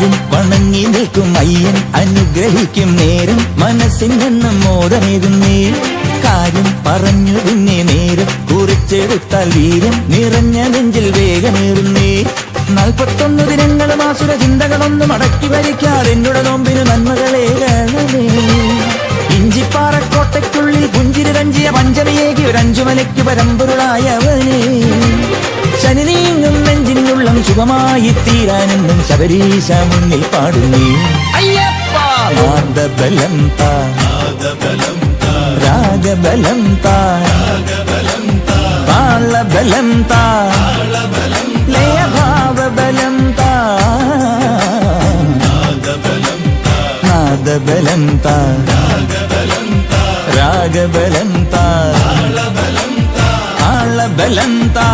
ആരും വണങ്ങി നിൽക്കും അയ്യൻ അനുഗ്രഹിക്കും നേരം മനസ്സിനെന്നും മോദമേകുന്നേ കാര്യം പറഞ്ഞു പിന്നെ നേരം കുറിച്ചെടുത്താൽ വീര്യം നിറഞ്ഞ നെഞ്ചിൽ വേഗമേറുന്നേ 41 ദിനങ്ങളും ആസുര ചിന്തകളൊന്നും അടക്കി ഭരിക്കാതെ എന്നോട് നോമ്പിന് നന്മകളെ ഗണമേ ഇഞ്ചിപ്പാറക്കോട്ടയ്ക്കുള്ളിൽ പുഞ്ചിരി രഞ്ജിയ പഞ്ചമിയേകി ഒരു അഞ്ചുമലയ്ക്ക് പരമ്പൊരുളായവനെ ശനി നീങ്ങും നെഞ്ചിനുള്ളം ശുഭമായി തീരാനെന്നും ശബരീശ മുന്നിൽ പാടുന്നേ അയ്യപ്പ നാദബലം താ രാഗബലം താ താളബലം താ ലയഭാവബലം താ നാദബലം താ രാഗബലം താ താളബലം താ